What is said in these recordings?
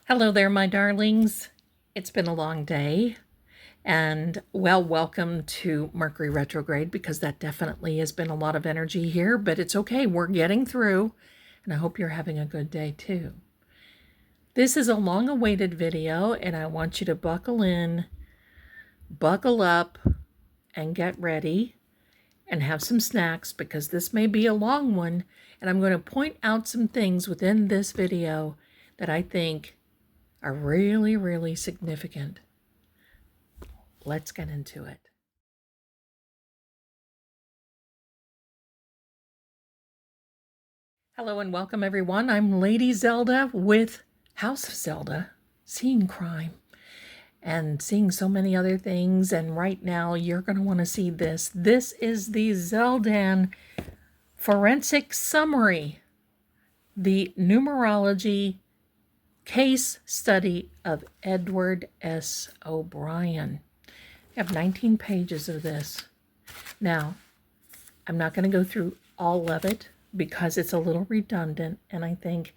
Hello there, my darlings. It's been a long day, and welcome to Mercury retrograde because that definitely has been a lot of energy here, but it's okay. We're getting through, and I hope you're having a good day too. This is a long-awaited video, and I want you to buckle in, buckle up, and get ready, and have some snacks because this may be a long one, and I'm going to point out some things within this video that I think are really, really significant. Let's get into it. Hello and welcome, everyone. I'm Lady Zelda with House of Zelda, seeing crime and seeing so many other things. And right now, you're going to want to see this. This is the Zeldan forensic summary, the numerology case study of Edward S. O'Brien. I have 19 pages of this. Now, I'm not going to go through all of it because it's a little redundant, and I think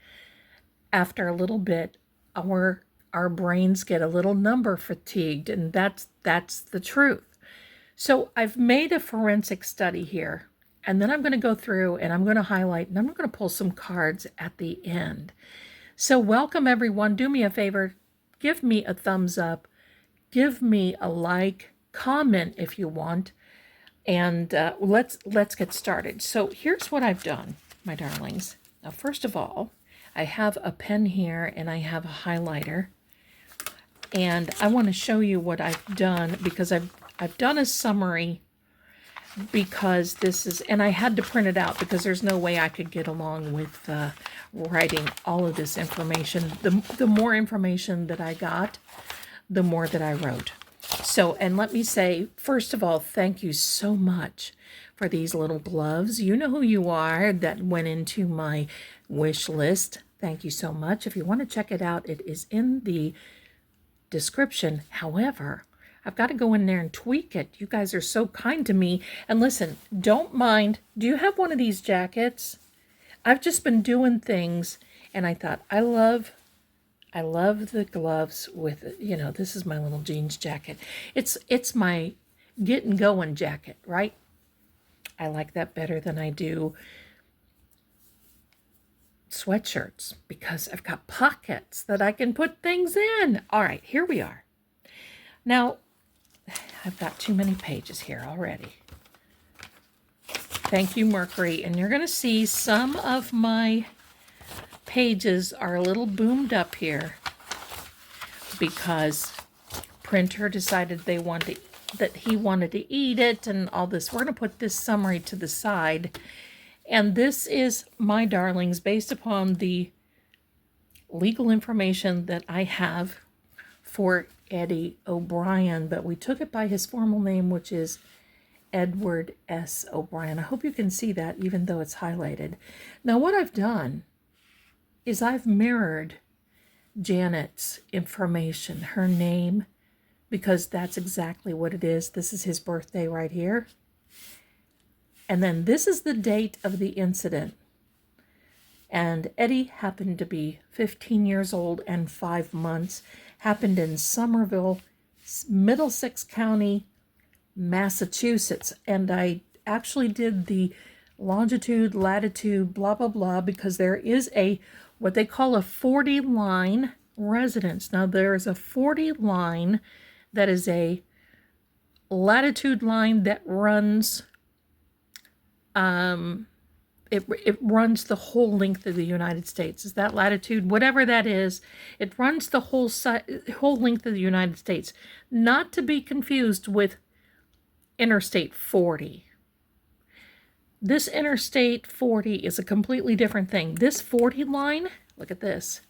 after a little bit, our brains get a little number fatigued, and that's the truth. So I've made a forensic study here, and then I'm going to go through and I'm going to highlight, and I'm going to pull some cards at the end. So welcome, everyone. Do me a favor, give me a thumbs up, give me a like, comment if you want, and let's get started. So here's what I've done, my darlings. Now, first of all, I have a pen here and I have a highlighter, and I want to show you what I've done because I've done a summary because this is, and I had to print it out because there's no way I could get along with writing all of this information. The more information that I got, the more that I wrote. So, and let me say, first of all, thank you so much for these little gloves. You know who you are. That went into my wish list. Thank you so much. If you want to check it out, it is in the description. However, I've got to go in there and tweak it. You guys are so kind to me. And listen, don't mind. Do you have one of these jackets? I've just been doing things, and I thought, I love the gloves with, this is my little jeans jacket. It's my getting going jacket, right? I like that better than I do sweatshirts because I've got pockets that I can put things in. All right, here we are. Now, I've got too many pages here already. Thank you, Mercury. And you're going to see some of my pages are a little boomed up here because printer decided that he wanted to eat it and all this. We're going to put this summary to the side. And this is, my darlings, based upon the legal information that I have for Eddie O'Brien, but we took it by his formal name, which is Edward S. O'Brien. I hope you can see that even though it's highlighted. Now, what I've done is I've mirrored Janet's information, her name, because that's exactly what it is. This is his birthday right here. And then this is the date of the incident. And Eddie happened to be 15 years old and 5 months. Happened in Somerville, Middlesex County, Massachusetts. And I actually did the longitude, latitude, blah, blah, blah, because there is what they call a 40 line residence. Now, there's a 40 line that is a latitude line that runs, it runs the whole length of the United States. Is that latitude? Whatever that is, it runs the whole length of the United States. Not to be confused with Interstate 40. This Interstate 40 is a completely different thing. This 40 line, look at this,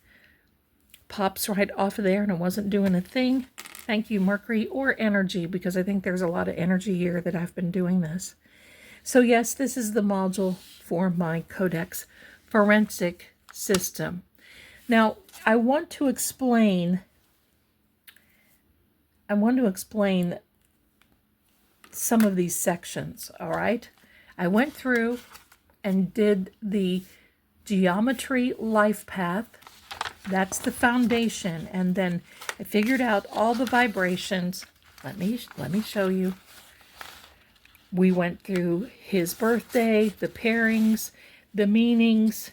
pops right off of there, and it wasn't doing a thing. Thank you, Mercury, or energy, because I think there's a lot of energy here that I've been doing this. So yes, this is the module for my Codex forensic system. Now, I want to explain some of these sections, all right? I went through and did the geometry life path, That's the foundation. And then I figured out all the vibrations. Let me show you. We went through his birthday, the pairings, the meanings,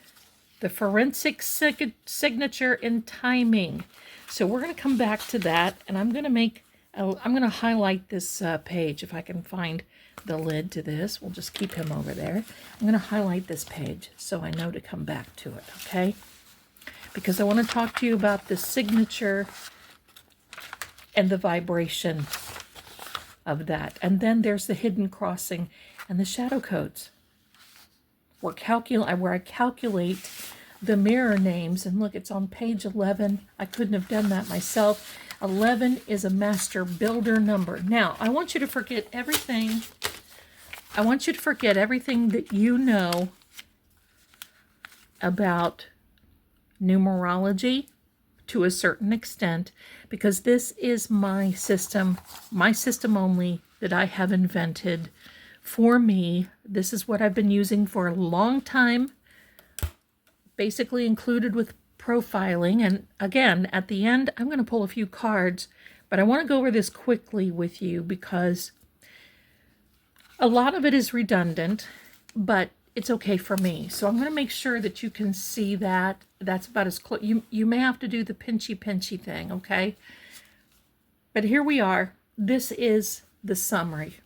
the forensic signature, and timing. So we're going to come back to that, and I'm going to highlight this page. If I can find the lid to this, we'll just keep him over there. I'm going to highlight this page so I know to come back to it, okay? Because I want to talk to you about the signature and the vibration of that. And then there's the hidden crossing and the shadow codes. Where I calculate the mirror names. And look, it's on page 11. I couldn't have done that myself. 11 is a master builder number. Now, I want you to forget everything. I want you to forget everything that you know about numerology to a certain extent, because this is my system only, that I have invented for me. This is what I've been using for a long time, basically included with profiling. And again, at the end, I'm going to pull a few cards, but I want to go over this quickly with you because a lot of it is redundant, but it's okay for me. So I'm going to make sure that you can see that. That's about as close. You may have to do the pinchy thing, okay? But here we are. This is the summary.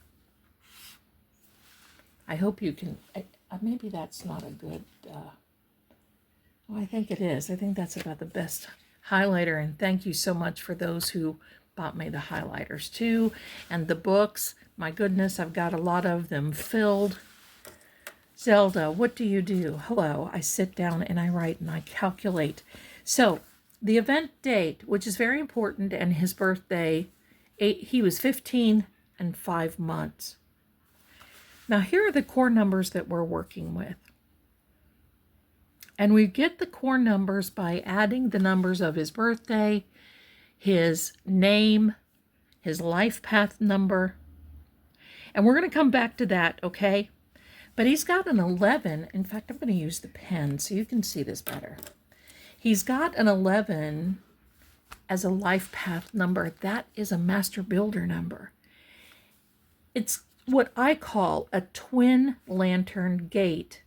I hope you can, maybe that's not a good, well, I think it is. I think that's about the best highlighter. And thank you so much for those who bought me the highlighters too. And the books, my goodness, I've got a lot of them filled. Zelda, what do you do? Hello, I sit down and I write and I calculate. So the event date, which is very important, and his birthday, he was 15 and 5 months. Now here are the core numbers that we're working with. And we get the core numbers by adding the numbers of his birthday, his name, his life path number. And we're going to come back to that, okay? But he's got an 11. In fact, I'm going to use the pen so you can see this better. He's got an 11 as a life path number. That is a master builder number. It's what I call a twin lantern gate.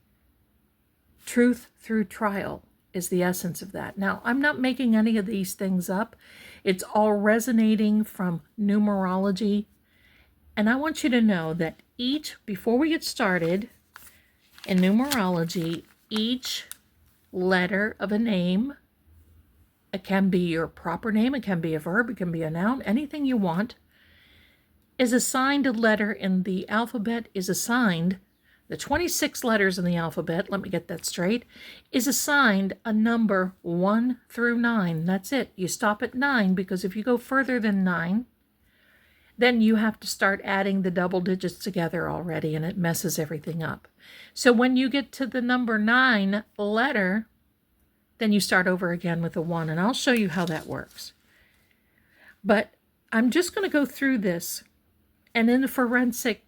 Truth through trial is the essence of that. Now, I'm not making any of these things up. It's all resonating from numerology. And I want you to know that before we get started, in numerology, each letter of a name, it can be your proper name, it can be a verb, it can be a noun, anything you want, is assigned a letter in the alphabet, is assigned, the 26 letters in the alphabet, let me get that straight, is assigned a number 1 through 9. That's it. You stop at 9, because if you go further than 9, then you have to start adding the double digits together already, and it messes everything up. So when you get to the number 9 letter, then you start over again with a 1, and I'll show you how that works. But I'm just going to go through this, and in the forensic,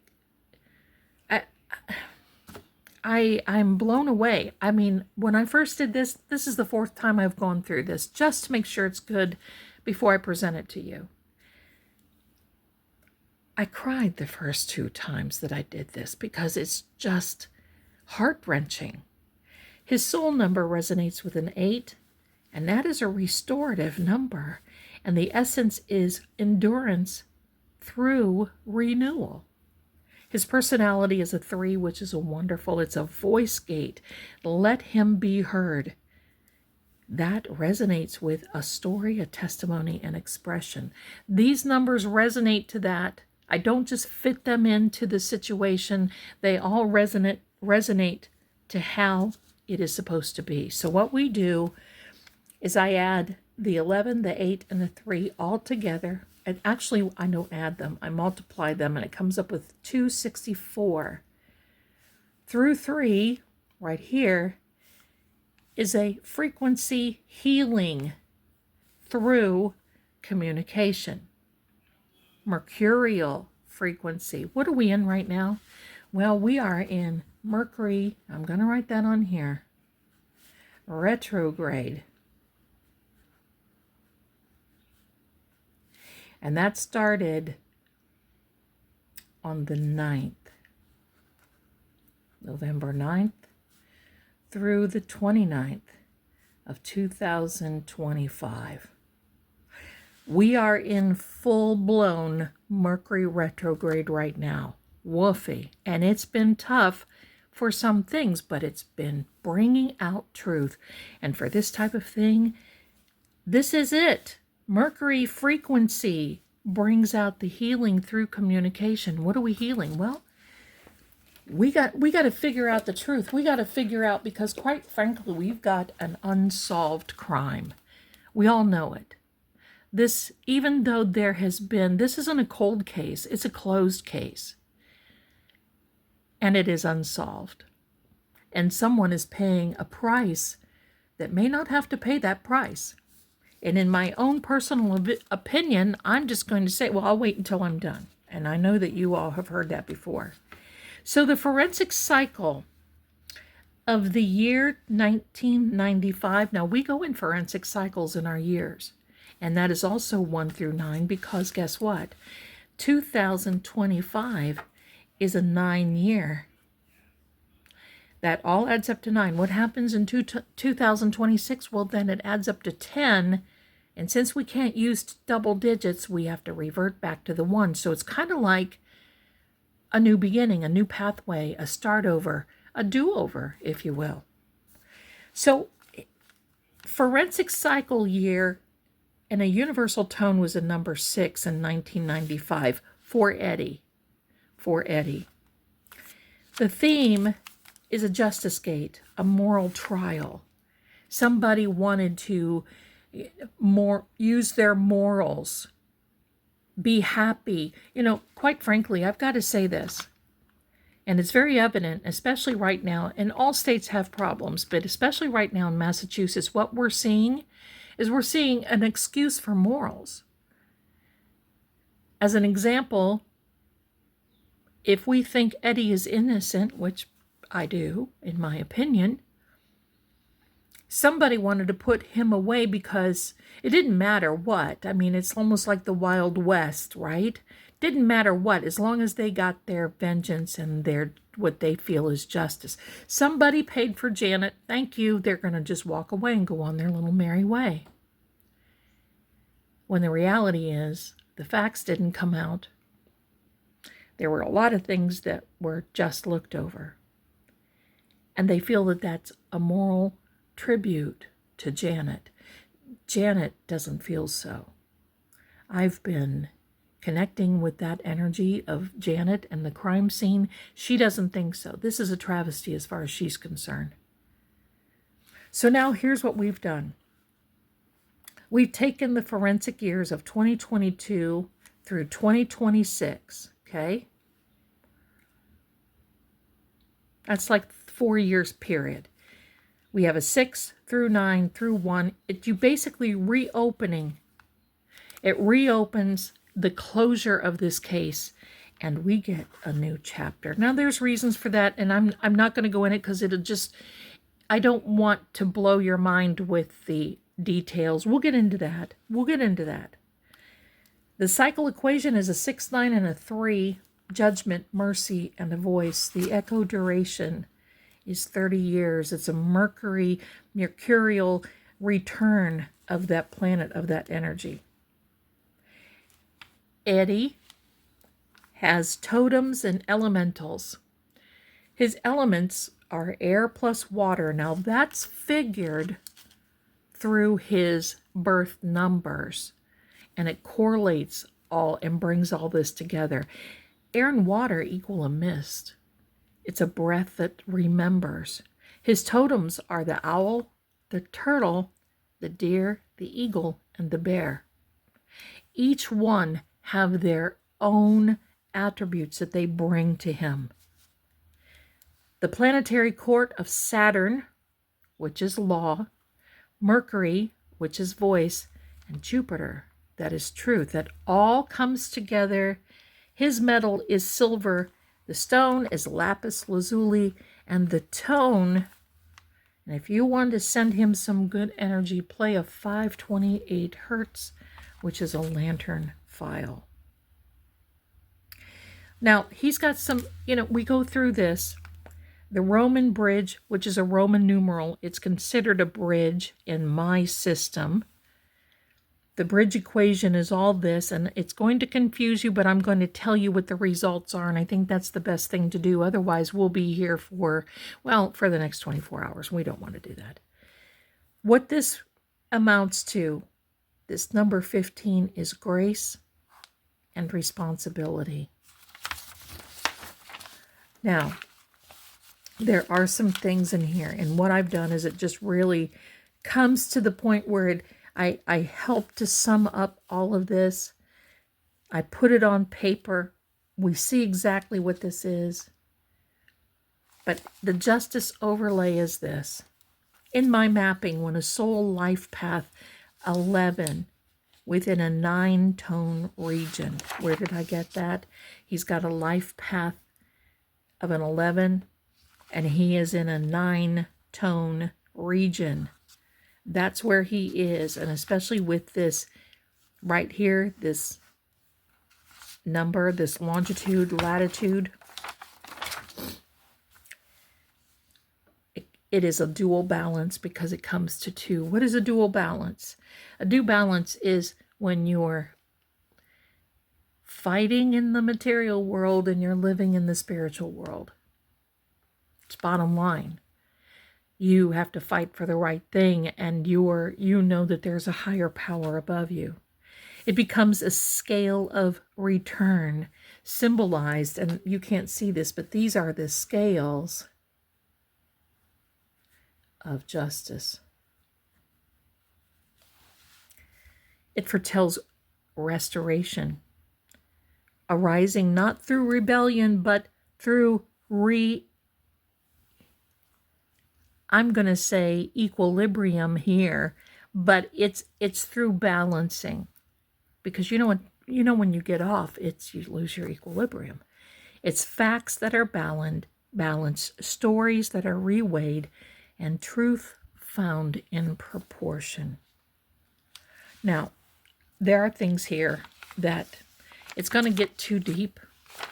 I'm blown away. I mean, when I first did this is the 4th time I've gone through this, just to make sure it's good before I present it to you. I cried the first 2 times that I did this because it's just heart-wrenching. His soul number resonates with an 8, and that is a restorative number. And the essence is endurance through renewal. His personality is a 3, which is a wonderful, it's a voice gate. Let him be heard. That resonates with a story, a testimony, and expression. These numbers resonate to that. I don't just fit them into the situation. They all resonate to how it is supposed to be. So what we do is I add the 11, the 8, and the 3 all together. And actually, I don't add them. I multiply them, and it comes up with 264. Through 3, right here, is a frequency healing through communication. Mercurial frequency. What are we in right now? Well, we are in Mercury. I'm going to write that on here. Retrograde. And that started on the 9th, November 9th through the 29th of 2025. We are in full-blown Mercury retrograde right now. Woofy. And it's been tough for some things, but it's been bringing out truth. And for this type of thing, this is it. Mercury frequency brings out the healing through communication. What are we healing? Well, we got to figure out the truth. We got to figure out, because quite frankly, we've got an unsolved crime. We all know it. This, even though there has been, this isn't a cold case, it's a closed case. And it is unsolved. And someone is paying a price that may not have to pay that price. And in my own personal opinion, I'm just going to say, well, I'll wait until I'm done. And I know that you all have heard that before. So the forensic cycle of the year 1995, now we go in forensic cycles in our years. And that is also 1 through 9, because guess what? 2025 is a 9-year. That all adds up to 9. What happens in 2026? Well, then it adds up to 10. And since we can't use double digits, we have to revert back to the 1. So it's kind of like a new beginning, a new pathway, a start over, a do-over, if you will. So forensic cycle year and a universal tone was a number 6 in 1995 for Eddie. For Eddie. The theme is a justice gate, a moral trial. Somebody wanted to use their morals, be happy. You know, quite frankly, I've got to say this, and it's very evident, especially right now, and all states have problems, but especially right now in Massachusetts, what we're seeing is we're seeing an excuse for morals. As an example, if we think Eddie is innocent, which I do, in my opinion, somebody wanted to put him away because it didn't matter what. I mean, it's almost like the Wild West, right? Didn't matter what, as long as they got their vengeance and their what they feel is justice. Somebody paid for Janet. Thank you. They're going to just walk away and go on their little merry way. When the reality is, the facts didn't come out. There were a lot of things that were just looked over. And they feel that that's a moral tribute to Janet. Janet doesn't feel so. I've been connecting with that energy of Janet and the crime scene. She doesn't think so. This is a travesty as far as she's concerned. So now here's what we've done. We've taken the forensic years of 2022 through 2026, okay? That's like 4 years period. We have a 6 through 9 through 1. You basically reopening. It reopens the closure of this case, and we get a new chapter. Now, there's reasons for that, and I'm not going to go in it because it'll just, I don't want to blow your mind with the details. We'll get into that. The cycle equation is a 6, 9, and a 3. Judgment, mercy, and a voice. The echo duration is 30 years. It's a mercurial return of that planet, of that energy. Eddie has totems and elementals. His elements are air plus water. Now that's figured through his birth numbers, and it correlates all and brings all this together. Air and water equal a mist. It's a breath that remembers. His totems are the owl, the turtle, the deer, the eagle, and the bear. Each one have their own attributes that they bring to him. The planetary court of Saturn, which is law, Mercury, which is voice, and Jupiter, that is truth. That all comes together. His metal is silver, the stone is lapis lazuli, and the tone, and if you want to send him some good energy, play a 528 hertz, which is a lantern file. Now, he's got some, we go through this. The Roman bridge, which is a Roman numeral, it's considered a bridge in my system. The bridge equation is all this, and it's going to confuse you, but I'm going to tell you what the results are, and I think that's the best thing to do. Otherwise, we'll be here for the next 24 hours. We don't want to do that. What this amounts to, this number 15, is grace and responsibility. Now, there are some things in here, and what I've done is it just really comes to the point where I help to sum up all of this. I put it on paper. We see exactly what this is. But the justice overlay is this. In my mapping, when a soul life path 11 within a 9-tone region, where did I get that? He's got a life path of an 11, and he is in a 9-tone region. That's where he is, and especially with this right here, this number, this longitude, latitude, it is a dual balance because it comes to 2. What is a dual balance? A dual balance is when you're fighting in the material world and you're living in the spiritual world. It's bottom line. You have to fight for the right thing, and you know that there's a higher power above you. It becomes a scale of return, symbolized, and you can't see this, but these are the scales of justice. It foretells restoration, arising not through rebellion, but through I'm going to say equilibrium here, but it's through balancing, because when you get off, you lose your equilibrium. It's facts that are balanced, stories that are reweighed, and truth found in proportion. Now, there are things here that it's going to get too deep.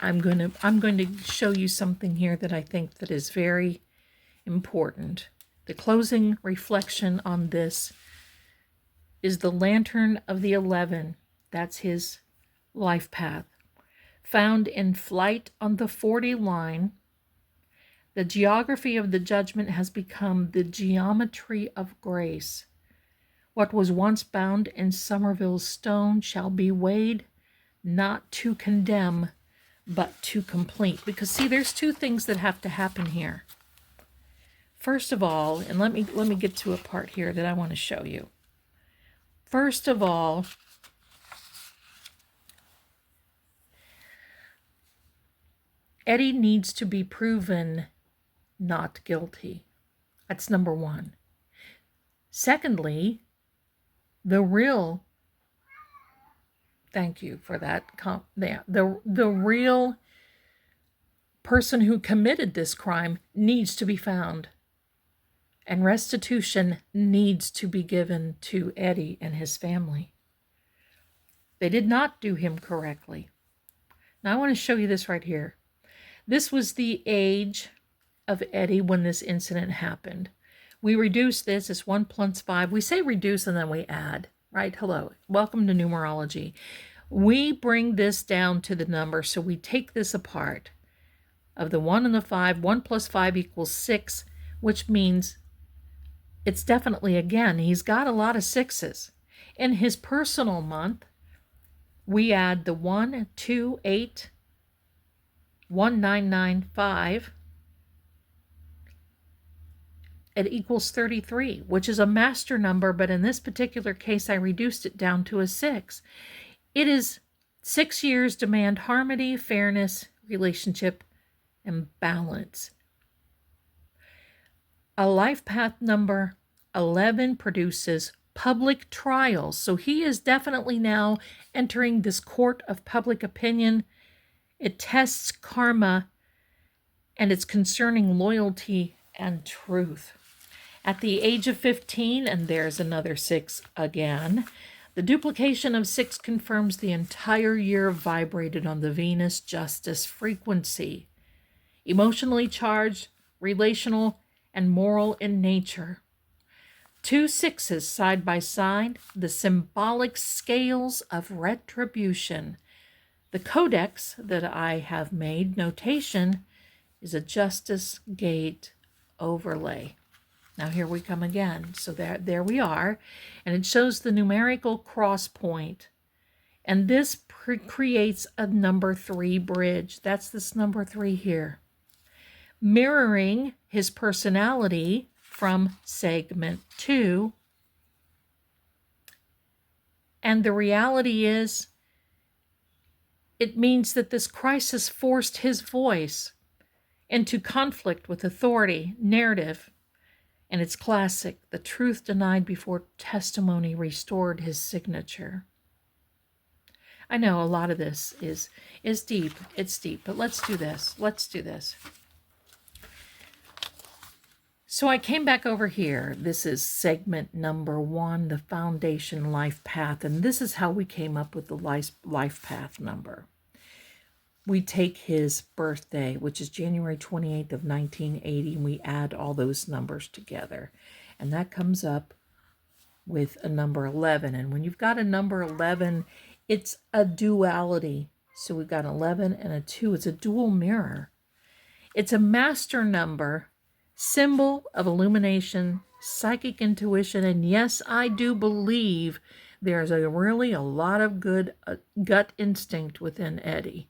I'm going to show you something here that I think that is very important. The closing reflection on this is the lantern of the 11. That's his life path. Found in flight on the 40 line, the geography of the judgment has become the geometry of grace. What was once bound in Somerville's stone shall be weighed, not to condemn, but to complete. Because see, there's 2 things that have to happen here. First of all, and let me get to a part here that I want to show you. First of all, Eddie needs to be proven not guilty. That's number 1. Secondly, thank you for that. The real person who committed this crime needs to be found. And restitution needs to be given to Eddie and his family. They did not do him correctly. Now I want to show you this right here. This was the age of Eddie when this incident happened. We reduce this as 1 plus 5. We say reduce and then we add, right? Hello, welcome to numerology. We bring this down to the number, so we take this apart. Of the 1 and the 5, 1 plus 5 equals 6, which means it's definitely, again, he's got a lot of 6s. In his personal month, we add the 1, 2, 8, 1, 9, 9, 5. It equals 33, which is a master number, but in this particular case, I reduced it down to a 6. It is 6 years demand harmony, fairness, relationship, and balance. A life path number 11 produces public trials. So he is definitely now entering this court of public opinion. It tests karma, and it's concerning loyalty and truth. At the age of 15, and there's another 6 again, The duplication of 6 confirms the entire year vibrated on the Venus justice frequency. Emotionally charged, relational, and moral in nature. 2 6s side by side, the symbolic scales of retribution. The codex that I have made notation is a justice gate overlay. Now here we come again. So there we are. And it shows the numerical cross point. And this creates a number 3 bridge. That's this number 3 here. Mirroring his personality from segment 2. And the reality is, it means that this crisis forced his voice into conflict with authority, narrative, and it's classic, the truth denied before testimony restored his signature. I know a lot of this is deep, it's deep, but let's do this. So I came back over here. This is segment number 1, the foundation life path. And this is how we came up with the life path number. We take his birthday, which is January 28th of 1980, and we add all those numbers together. And that comes up with a number 11. And when you've got a number 11, it's a duality. So we've got an 11 and a 2. It's a dual mirror. It's a master number, symbol of illumination, psychic intuition, and yes, I do believe there's really a lot of good gut instinct within Eddie.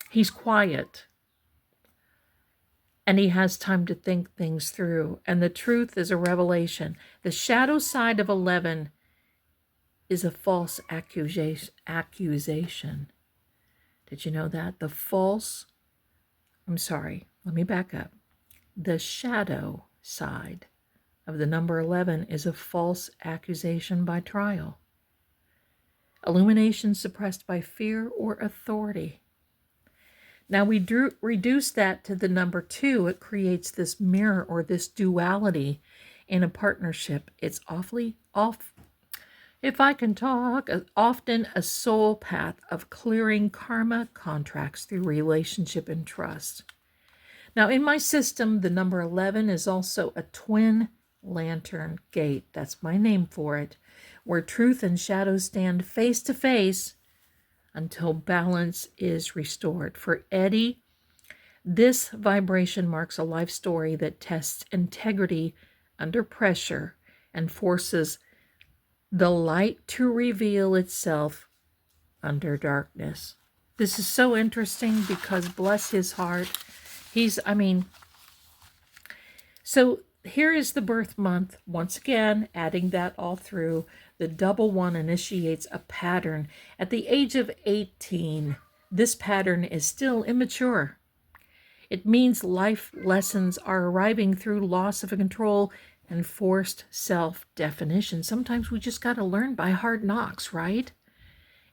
He's quiet, and he has time to think things through, and the truth is a revelation. The shadow side of 11 is a false accusation. Did you know that? Let me back up. The shadow side of the number 11 is a false accusation by trial. Illumination suppressed by fear or authority. Now we reduce that to the number 2. It creates this mirror or this duality in a partnership. It's often a soul path of clearing karma contracts through relationship and trust. Now in my system, the number 11 is also a twin lantern gate. That's my name for it, where truth and shadow stand face to face until balance is restored. For Eddie, this vibration marks a life story that tests integrity under pressure and forces the light to reveal itself under darkness. This is so interesting because bless his heart, so here is the birth month. Once again, adding that all through. The double 1 initiates a pattern. At the age of 18, this pattern is still immature. It means life lessons are arriving through loss of control and forced self-definition. Sometimes we just got to learn by hard knocks, right?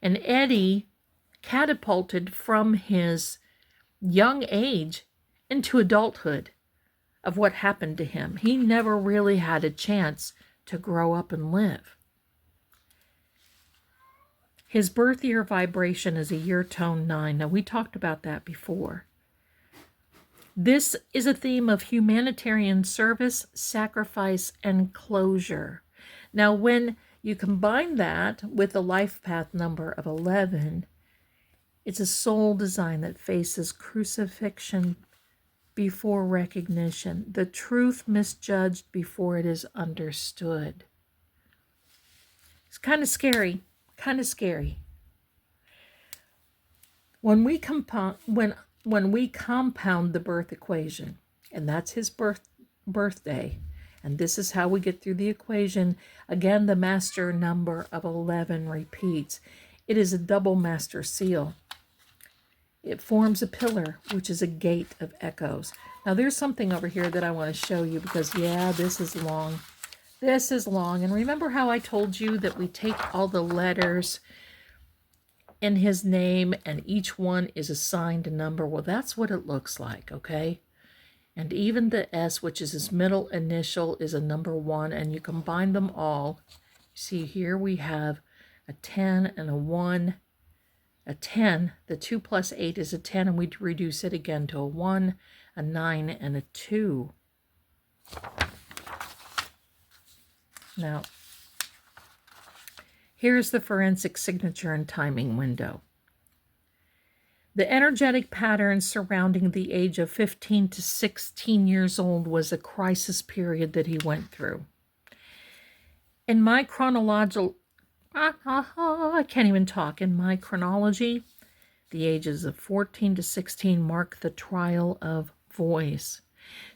And Eddie catapulted from his young age into adulthood of what happened to him. He never really had a chance to grow up and live. His birth year vibration is a year tone 9. Now, we talked about that before. This is a theme of humanitarian service, sacrifice, and closure. Now, when you combine that with the life path number of 11, it's a soul design that faces crucifixion before recognition, the truth misjudged before it is understood. It's kind of scary. When we compound the birth equation, and that's his birthday, and this is how we get through the equation. Again, the master number of 11 repeats. It is a double master seal. It forms a pillar, which is a gate of echoes. Now, there's something over here that I want to show you because, yeah, this is long. This is long. And remember how I told you that we take all the letters in his name and each one is assigned a number? Well, that's what it looks like, okay? And even the S, which is his middle initial, is a number 1, and you combine them all. See, here we have a 10 and a 1, a 10. The 2 plus 8 is a 10, and we reduce it again to a 1, a 9, and a 2. Now, here's the forensic signature and timing window. The energetic pattern surrounding the age of 15 to 16 years old was a crisis period that he went through. In my chronological, I can't even talk. In my chronology, the ages of 14 to 16 mark the trial of voice.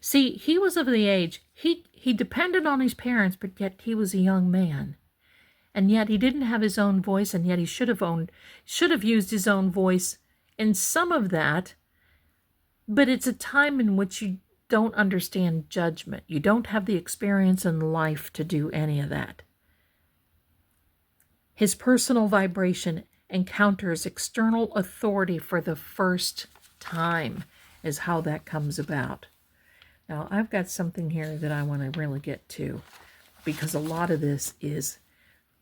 See, he was of the age, he depended on his parents, but yet he was a young man. And yet he didn't have his own voice, and yet he should have used his own voice in some of that. But it's a time in which you don't understand judgment. You don't have the experience in life to do any of that. His personal vibration encounters external authority for the first time, is how that comes about. Now, I've got something here that I want to really get to, because a lot of this is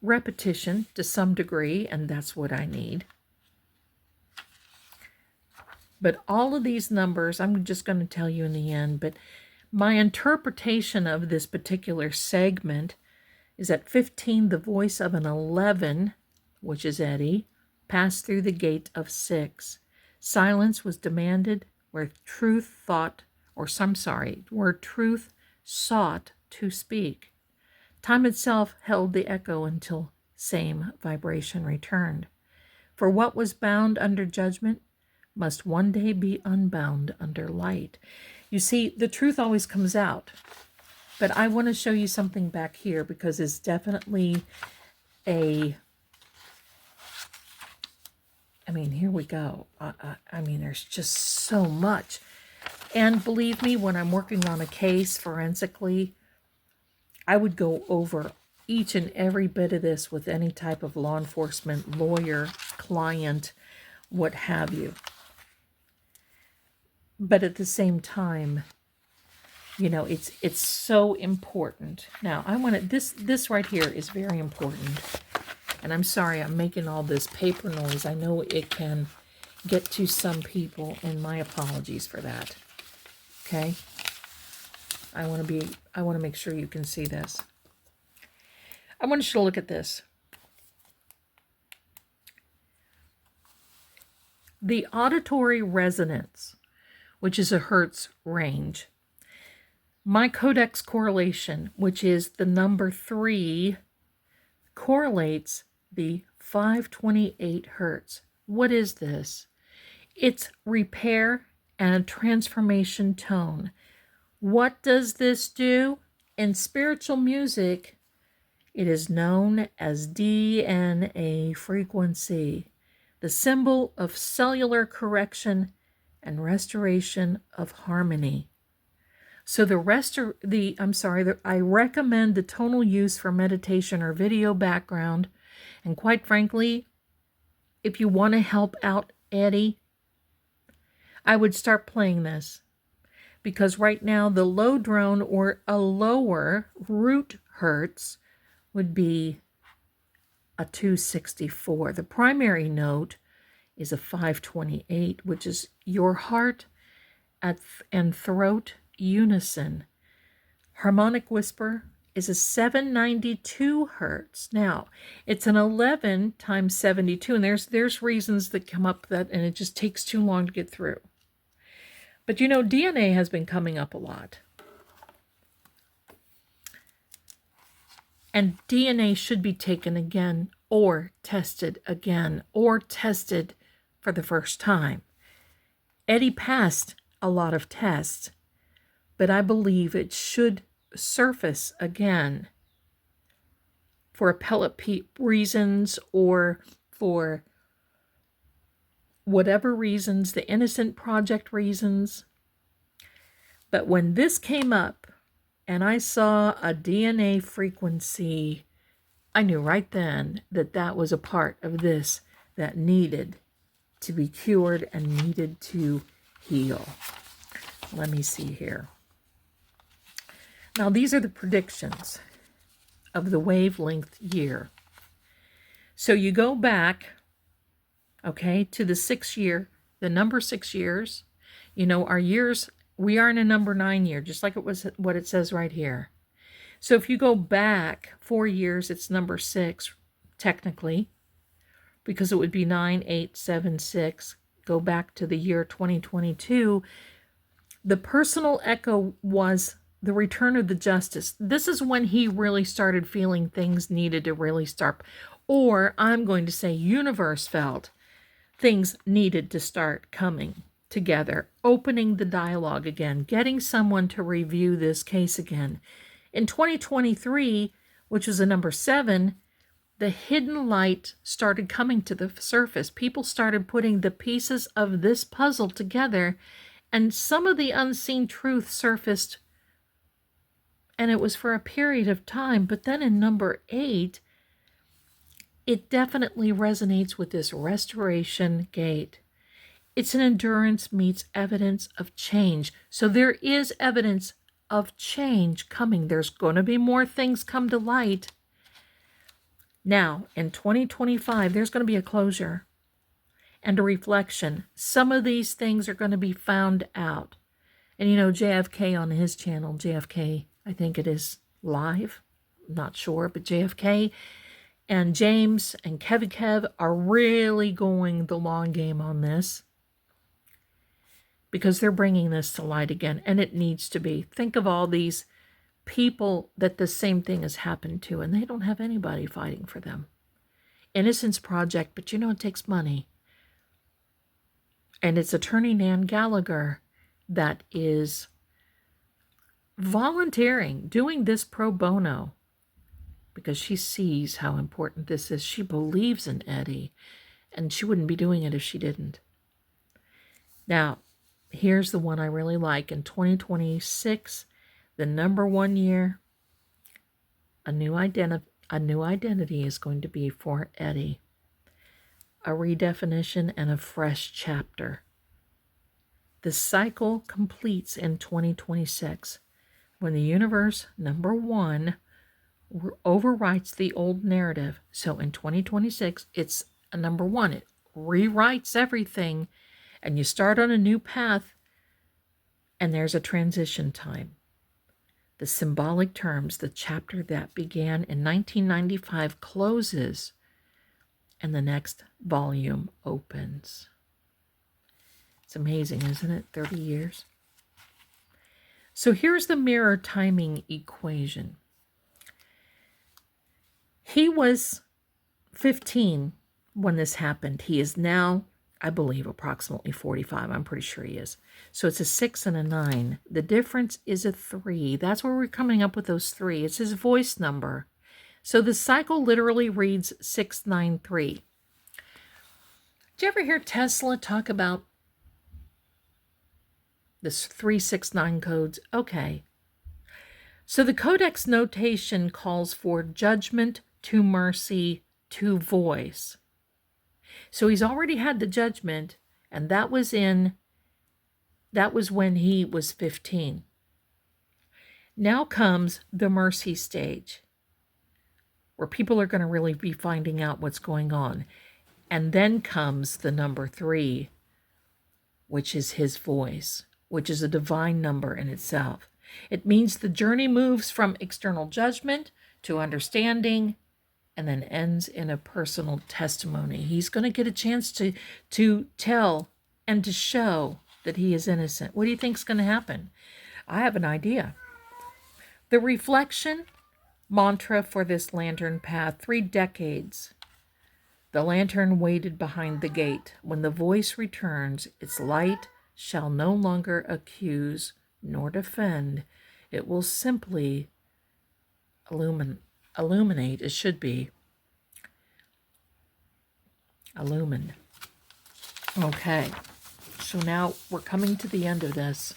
repetition to some degree, and that's what I need. But all of these numbers, I'm just going to tell you in the end, but my interpretation of this particular segment is at 15, the voice of an 11, which is Eddie, passed through the gate of 6. Silence was demanded where truth sought to speak. Time itself held the echo until same vibration returned. For what was bound under judgment must one day be unbound under light. You see, the truth always comes out. But I want to show you something back here, because it's definitely here we go. There's just so much. And believe me, when I'm working on a case forensically, I would go over each and every bit of this with any type of law enforcement, lawyer, client, what have you. But at the same time, it's so important. Now, I want to, this right here is very important. And I'm sorry I'm making all this paper noise. I know it can get to some people, and my apologies for that. Okay? I want to make sure you can see this. I want you to look at this. The auditory resonance, which is a Hertz range. My codex correlation, which is the number 3, correlates the 528 Hertz. What is this? It's repair and a transformation tone. What does this do? In spiritual music, it is known as DNA frequency, the symbol of cellular correction and restoration of harmony. So I recommend the tonal use for meditation or video background. And quite frankly, if you want to help out Eddie, I would start playing this. Because right now, the low drone or a lower root hertz would be a 264. The primary note is a 528, which is your heart and throat unison. Harmonic whisper is a 792 hertz. Now, it's an 11 times 72, and there's reasons that come up and it just takes too long to get through. But DNA has been coming up a lot. And DNA should be taken again, or tested again, or tested for the first time. Eddie passed a lot of tests, but I believe it should surface again for appellate reasons, or for whatever reasons, the Innocent Project reasons. But when this came up and I saw a DNA frequency, I knew right then that was a part of this that needed to be cured and needed to heal. Let me see here. Now, these are the predictions of the wavelength year. So you go back, okay, to the 6 year, the number 6 years. You know, our years, we are in a number 9 year, just like it was what it says right here. So if you go back 4 years, it's number 6, technically, because it would be 9, 8, 7, 6. Go back to the year 2022. The personal echo was the return of the justice. This is when he really started feeling things needed to really start, or I'm going to say universe felt things needed to start coming together, opening the dialogue again, getting someone to review this case again. In 2023, which was a number 7, the hidden light started coming to the surface. People started putting the pieces of this puzzle together, and some of the unseen truth surfaced, and it was for a period of time. But then in number 8, it definitely resonates with this restoration gate. It's an endurance meets evidence of change. So there is evidence of change coming. There's going to be more things come to light. Now, in 2025, there's going to be a closure and a reflection. Some of these things are going to be found out. And you know, JFK on his channel, JFK, I think it is live, I'm not sure, but JFK and James and Kev are really going the long game on this, because they're bringing this to light again, and it needs to be. Think of all these people that the same thing has happened to, and they don't have anybody fighting for them. Innocence Project, but you know, it takes money. And it's attorney Nan Gallagher that is volunteering, doing this pro bono, because she sees how important this is. She believes in Eddie, and she wouldn't be doing it if she didn't. Now, here's the one I really like. In 2026, the number 1 year, a new identity is going to be for Eddie. A redefinition and a fresh chapter. The cycle completes in 2026 when the universe, number 1, overwrites the old narrative. So in 2026, it's a number 1. It rewrites everything, and you start on a new path, and there's a transition time. The symbolic terms, the chapter that began in 1995 closes, and the next volume opens. It's amazing, isn't it? 30 years. So here's the mirror timing equation. He was 15 when this happened. He is now, I believe, approximately 45. I'm pretty sure he is. So it's a 6 and a 9. The difference is a 3. That's where we're coming up with those 3. It's his voice number. So the cycle literally reads 693. Did you ever hear Tesla talk about this 369 codes? Okay. So the codex notation calls for judgment to mercy to voice. So he's already had the judgment, and that was when he was 15. Now comes the mercy stage, where people are going to really be finding out what's going on. And then comes the number 3, which is his voice, which is a divine number in itself. It means the journey moves from external judgment to understanding, and then ends in a personal testimony. He's going to get a chance to tell and to show that he is innocent. What do you think is going to happen? I have an idea. The reflection mantra for this lantern path, 3 decades. The lantern waited behind the gate. When the voice returns, its light shall no longer accuse nor defend. It will simply illuminate. It should be illumine. Okay, so now we're coming to the end of this.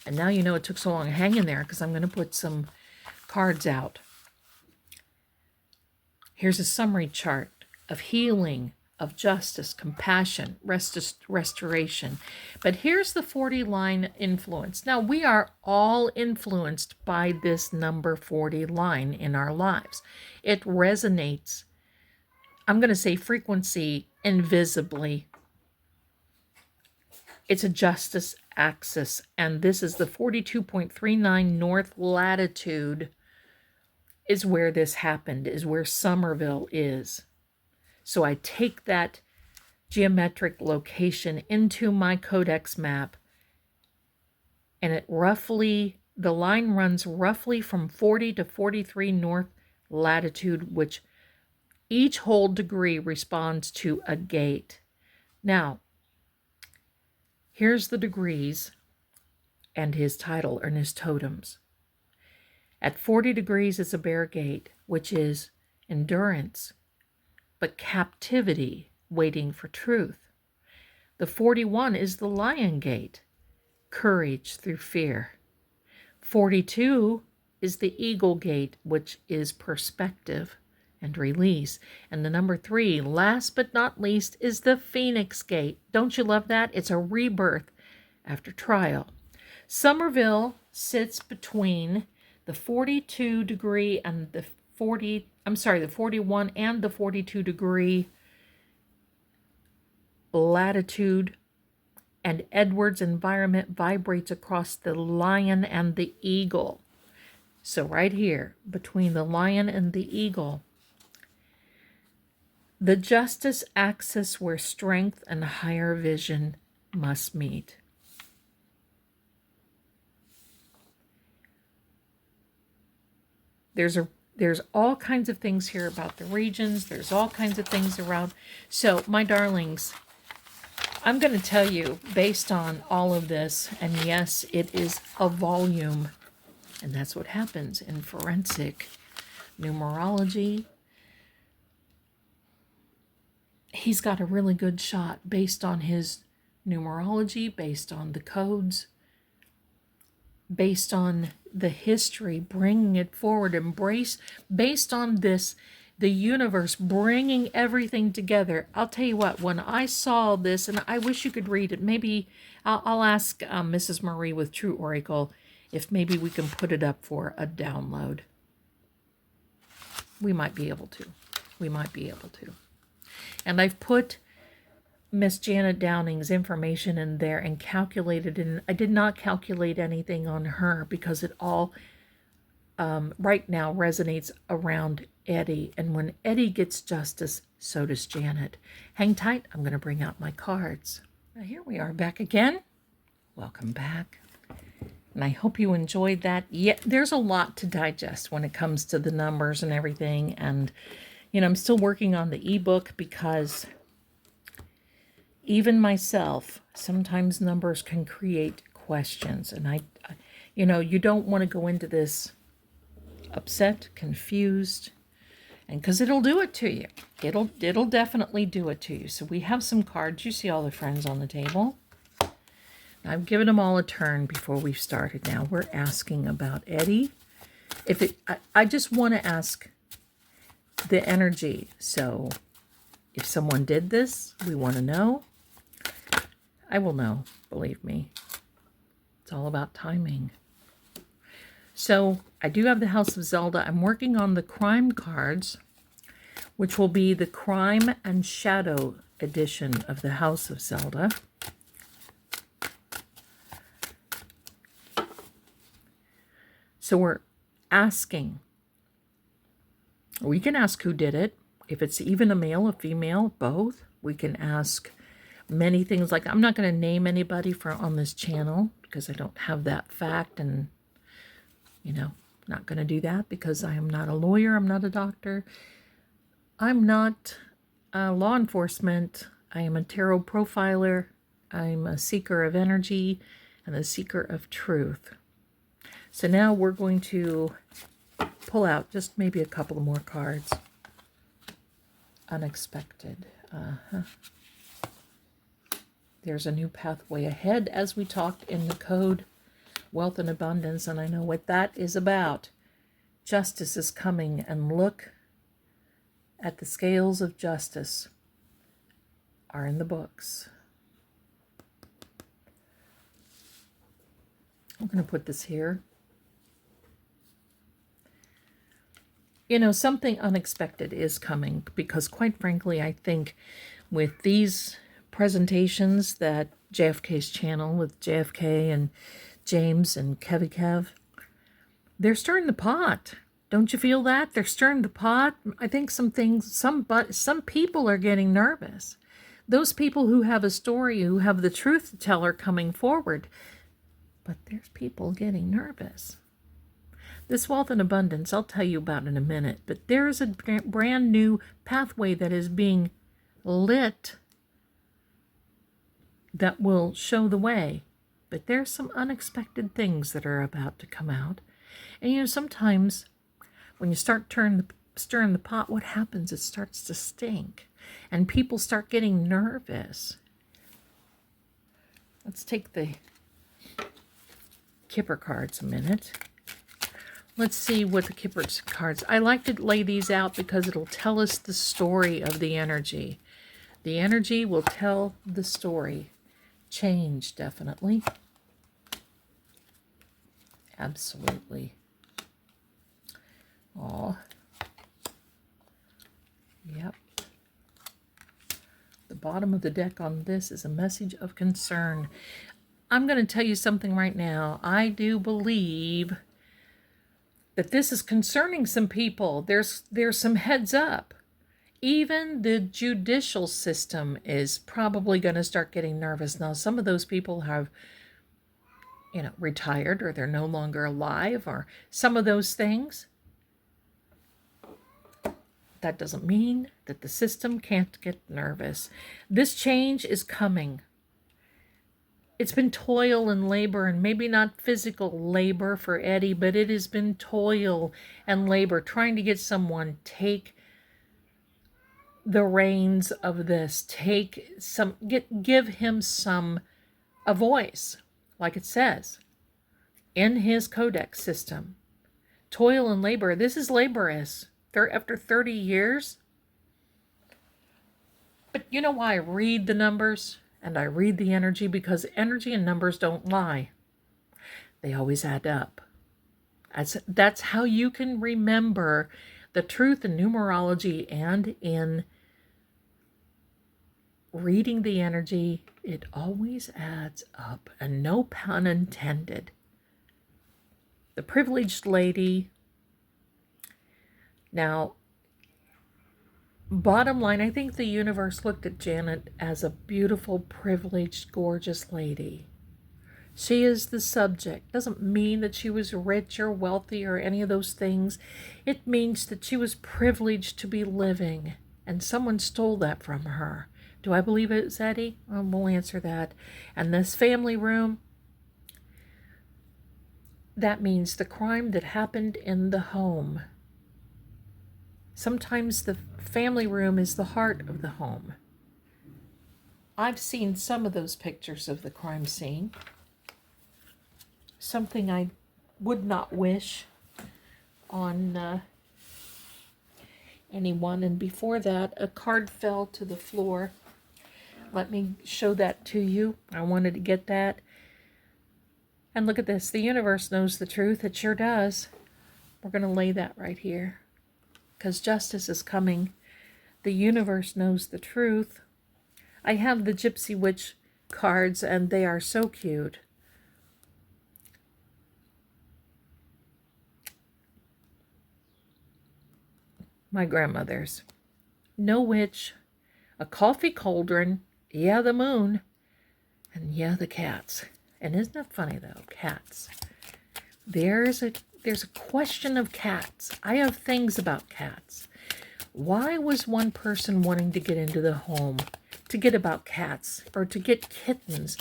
And now you know it took so long. Hang in there, because I'm going to put some cards out. Here's a summary chart of healing of justice, compassion, restoration. But here's the 40 line influence. Now, we are all influenced by this number 40 line in our lives. It resonates, I'm going to say frequency, invisibly. It's a justice axis, and this is the 42.39 north latitude is where this happened, is where Somerville is. So I take that geometric location into my codex map, and it roughly, the line runs roughly from 40 to 43 north latitude, which each whole degree responds to a gate. Now, here's the degrees and his title and his totems. At 40 degrees, it's a bear gate, which is endurance, but captivity, waiting for truth. The 41 is the lion gate, courage through fear. 42 is the eagle gate, which is perspective and release. And the number 3, last but not least, is the phoenix gate. Don't you love that? It's a rebirth after trial. Somerville sits between the 42 degree and the 41 and the 42 degree latitude, and Edward's environment vibrates across the lion and the eagle. So right here, between the lion and the eagle, the justice axis where strength and higher vision must meet. There's all kinds of things here about the regions. There's all kinds of things around. So, my darlings, I'm going to tell you, based on all of this, and yes, it is a volume, and that's what happens in forensic numerology. He's got a really good shot based on his numerology, based on the codes, based on the history, bringing it forward, based on this, the universe bringing everything together. I'll tell you what, when I saw this, and I wish you could read it, maybe I'll ask Mrs. Marie with True Oracle if maybe we can put it up for a download. We might be able to. We might be able to. And I've put Miss Janet Downing's information in there and calculated, and I did not calculate anything on her because it all right now resonates around Eddie. And when Eddie gets justice, so does Janet. Hang tight. I'm going to bring out my cards. Now here we are back again. Welcome back. And I hope you enjoyed that. Yeah, there's a lot to digest when it comes to the numbers and everything. And, you know, I'm still working on the ebook because even myself, sometimes numbers can create questions. And you know, you don't want to go into this upset, confused, and because it'll do it to you. It'll definitely do it to you. So we have some cards. You see all the friends on the table. I've given them all a turn before we've started. Now we're asking about Eddie. I just want to ask the energy. So if someone did this, we want to know. I will know, believe me. It's all about timing. So I do have the House of Zelda. I'm working on the crime cards, which will be the Crime and Shadow edition of the House of Zelda. So we're asking. We can ask who did it. If it's even a male, a female, both. We can ask many things. Like, I'm not going to name anybody on this channel because I don't have that fact, and you know, not going to do that because I am not a lawyer. I'm not a doctor. I'm not law enforcement. I am a tarot profiler. I'm a seeker of energy and a seeker of truth. So now we're going to pull out just maybe a couple more cards. Unexpected. There's a new pathway ahead, as we talked in the code. Wealth and abundance, and I know what that is about. Justice is coming, and look at the scales of justice. are in the books. I'm going to put this here. You know, something unexpected is coming because, quite frankly, I think with these presentations that JFK's channel with JFK and James and Kev, they're stirring the pot. Don't you feel that? They're stirring the pot. I think some people are getting nervous. Those people who have a story, who have the truth to tell are coming forward. But there's people getting nervous. This wealth and abundance, I'll tell you about in a minute, but there is a brand new pathway that is being lit that will show the way. But there's some unexpected things that are about to come out. And you know, sometimes when you start stirring the pot, what happens? It starts to stink. And people start getting nervous. Let's take the Kipper cards a minute. Let's see what the Kipper cards... I like to lay these out because it'll tell us the story of the energy. The energy will tell the story. Change, definitely. Absolutely. Oh. Yep. The bottom of the deck on this is a message of concern. I'm going to tell you something right now. I do believe that this is concerning some people. There's some heads up. Even the judicial system is probably going to start getting nervous. Now, some of those people have, you know, retired, or they're no longer alive, or some of those things. That doesn't mean that the system can't get nervous. This change is coming. It's been toil and labor, and maybe not physical labor for Eddie, but it has been toil and labor trying to get someone take the reins of this, give him a voice, like it says in his codex system. Toil and labor. This is laborious. After 30 years. But you know why I read the numbers? And I read the energy, because energy and numbers don't lie. They always add up. That's how you can remember the truth in numerology and in reading the energy. It always adds up, and no pun intended. The privileged lady. Now, bottom line, I think the universe looked at Janet as a beautiful, privileged, gorgeous lady. She is the subject. Doesn't mean that she was rich or wealthy or any of those things. It means that she was privileged to be living, and someone stole that from her. Do I believe it's Eddie? We'll answer that. And this family room, that means the crime that happened in the home. Sometimes the family room is the heart of the home. I've seen some of those pictures of the crime scene. Something I would not wish on anyone. And before that, a card fell to the floor. Let me show that to you. I wanted to get that. And look at this. The universe knows the truth. It sure does. We're going to lay that right here, because justice is coming. The universe knows the truth. I have the Gypsy Witch cards, and they are so cute. My grandmother's. No witch, a coffee cauldron, yeah, the moon, and yeah, the cats. And isn't that funny, though? Cats. There's a question of cats. I have things about cats. Why was one person wanting to get into the home to get about cats, or to get kittens,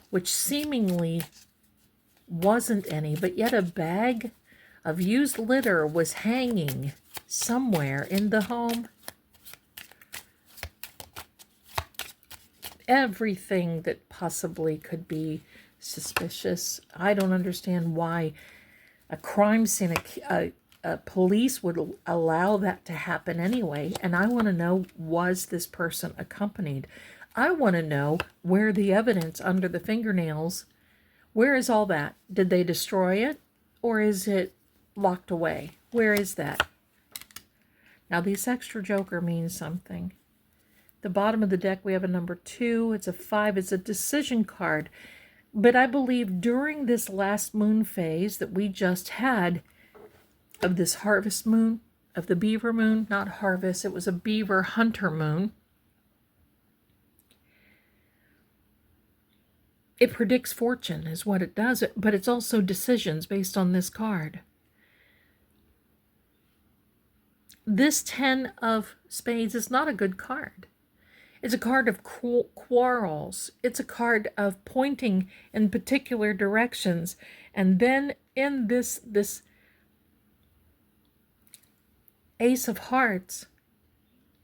which seemingly wasn't any, but yet a bag of used litter was hanging somewhere in the home? Everything that possibly could be suspicious. I don't understand why a crime scene, a police would allow that to happen anyway. And I want to know, was this person accompanied? I want to know where the evidence under the fingernails, where is all that? Did they destroy it or is it locked away? Where is that? Now this extra joker means something. The bottom of the deck we have a number 2. It's a 5. It's a decision card. But I believe during this last moon phase that we just had of this harvest moon, of the beaver moon, not harvest, it was a beaver hunter moon. It predicts fortune is what it does, but it's also decisions based on this card. This 10 of spades is not a good card. It's a card of quarrels. It's a card of pointing in particular directions. And then in this Ace of Hearts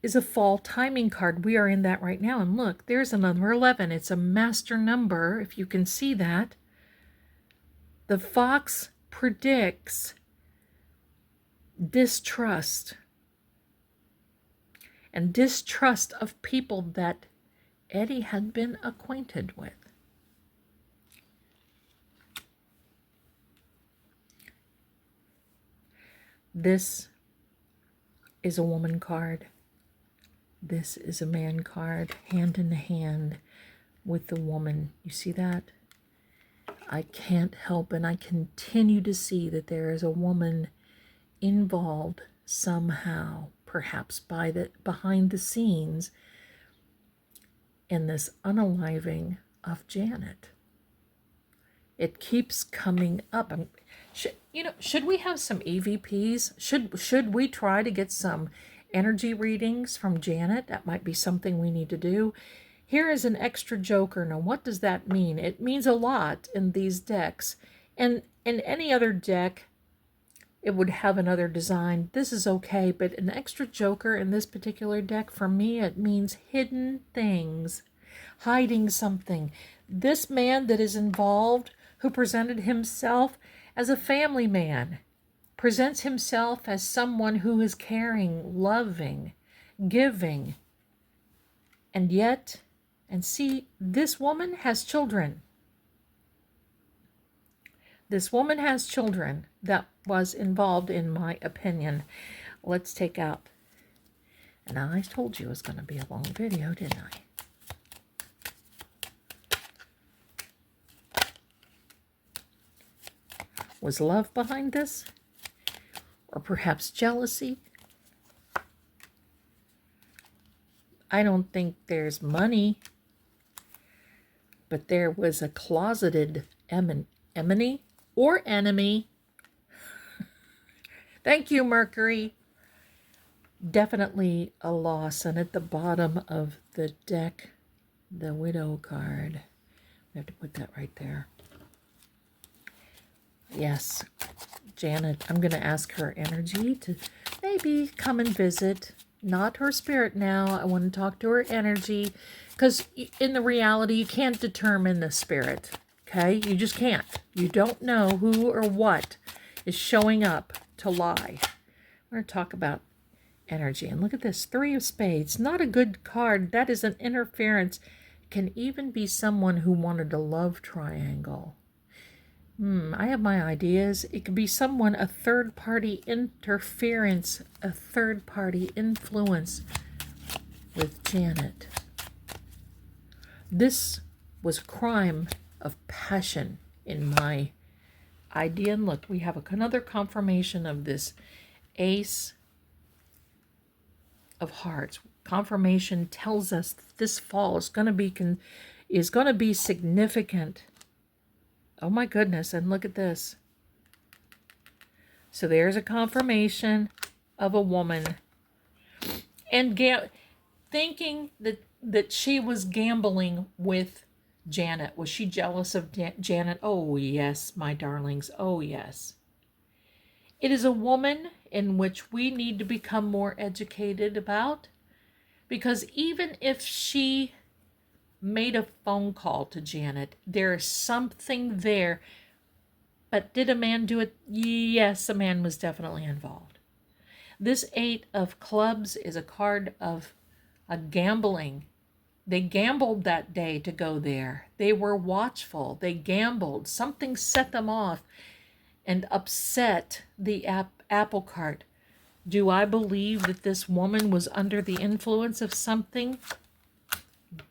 is a fall timing card. We are in that right now. And look, there's a number 11. It's a master number, if you can see that. The fox predicts distrust. And distrust of people that Eddie had been acquainted with. This is a woman card. This is a man card, hand in hand with the woman. You see that? I can't help and I continue to see that there is a woman involved somehow, perhaps behind the scenes, in this unaliving of Janet. It keeps coming up. Should we have some EVPs? Should we try to get some energy readings from Janet? That might be something we need to do. Here is an extra joker. Now, what does that mean? It means a lot in these decks. And in any other deck, it would have another design. This is okay, but an extra joker in this particular deck, for me, it means hidden things, hiding something. This man that is involved, who presented himself as a family man, presents himself as someone who is caring, loving, giving. And yet, and see, this woman has children. This woman has children that was involved, in my opinion. Let's take out. And I told you it was going to be a long video, didn't I? Was love behind this? Or perhaps jealousy? I don't think there's money, but there was a closeted enemy or enemy. Thank you, Mercury. Definitely a loss. And at the bottom of the deck, the widow card. We have to put that right there. Yes, Janet, I'm going to ask her energy to maybe come and visit. Not her spirit now. I want to talk to her energy. Because in the reality, you can't determine the spirit. Okay? You just can't. You don't know who or what is showing up to lie. We're going to talk about energy. And look at this. 3 of Spades. Not a good card. That is an interference. Can even be someone who wanted a love triangle. I have my ideas. It could be someone, a third-party interference, a third-party influence with Janet. This was a crime of passion in my idea. And look, we have another confirmation of this Ace of Hearts. Confirmation tells us that this fall is going to be significant. Oh my goodness, and look at this. So there's a confirmation of a woman. And thinking that she was gambling with Janet. Was she jealous of Janet? Oh yes, my darlings, oh yes. It is a woman in which we need to become more educated about. Because even if she made a phone call to Janet, there is something there. But did a man do it? Yes, a man was definitely involved. This 8 of Clubs is a card of a gambling They gambled that day to go there. They were watchful. They gambled. Something set them off and upset the apple cart. Do I believe that this woman was under the influence of something?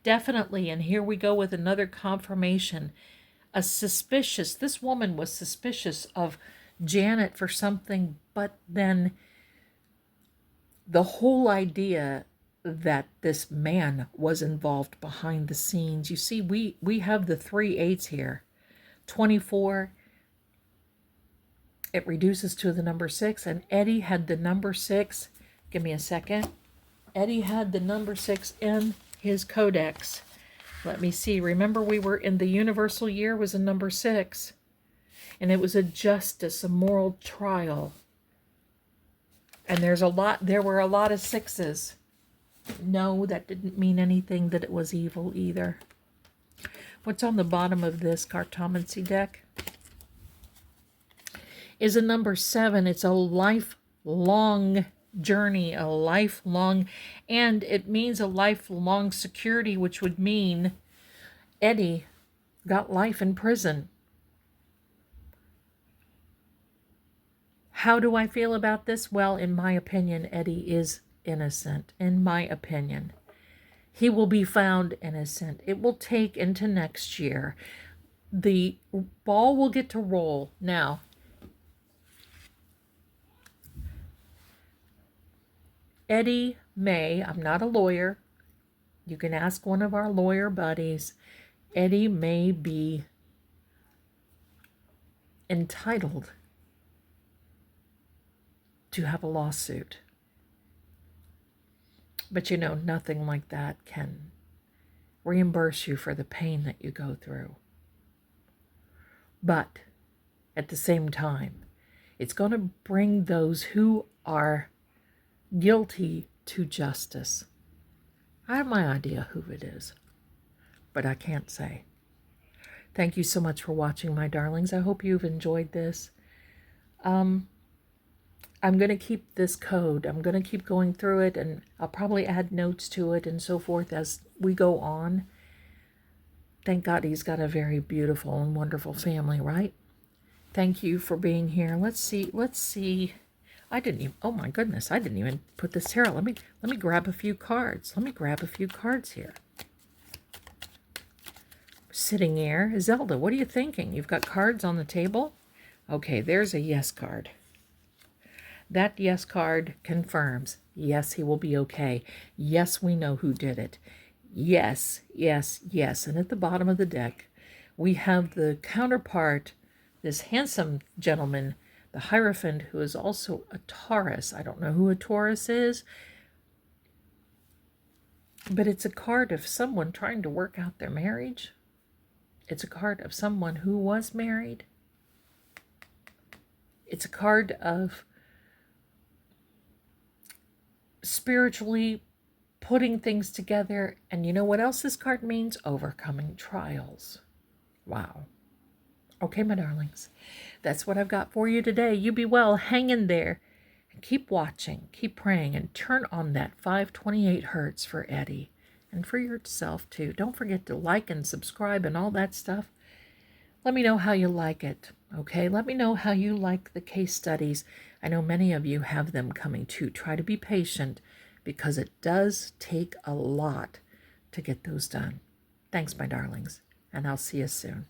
Definitely. And here we go with another confirmation. This woman was suspicious of Janet for something, but then the whole idea that this man was involved behind the scenes. You see, we have the 3 8s here. 24, it reduces to the number 6, and Eddie had the number 6. Give me a second. Eddie had the number 6 in his codex. Let me see. Remember, we were in the universal year was a number 6, and it was a justice, a moral trial. And there were a lot of 6s. No, that didn't mean anything that it was evil either. What's on the bottom of this cartomancy deck is a number 7. It's a lifelong journey, a lifelong, and it means a lifelong security, which would mean Eddie got life in prison. How do I feel about this? Well, in my opinion, Eddie is innocent. In my opinion, he will be found innocent. It will take into next year. The ball will get to roll. Now, Eddie may, I'm not a lawyer. You can ask one of our lawyer buddies. Eddie may be entitled to have a lawsuit. But you know, nothing like that can reimburse you for the pain that you go through. But at the same time, it's going to bring those who are guilty to justice. I have my idea who it is, but I can't say. Thank you so much for watching, my darlings. I hope you've enjoyed this. I'm going to keep this code. I'm going to keep going through it, and I'll probably add notes to it and so forth as we go on. Thank God he's got a very beautiful and wonderful family, right? Thank you for being here. Let's see. I didn't even, oh my goodness, I didn't even put this here. Let me grab a few cards. Let me grab a few cards here. Sitting here. Zelda, what are you thinking? You've got cards on the table? Okay, there's a yes card. That yes card confirms, yes, he will be okay. Yes, we know who did it. Yes, yes, yes. And at the bottom of the deck, we have the counterpart, this handsome gentleman, the Hierophant, who is also a Taurus. I don't know who a Taurus is, but it's a card of someone trying to work out their marriage. It's a card of someone who was married. It's a card of spiritually putting things together. And you know what else this card means? Overcoming trials. Wow. Okay, my darlings, that's what I've got for you today. You be well, hang in there, and keep watching, keep praying, and turn on that 528 hertz for Eddie and for yourself too. Don't forget to like and subscribe and all that stuff. Let me know how you like it, okay? Let me know how you like the case studies. I know many of you have them coming too. Try to be patient because it does take a lot to get those done. Thanks, my darlings, and I'll see you soon.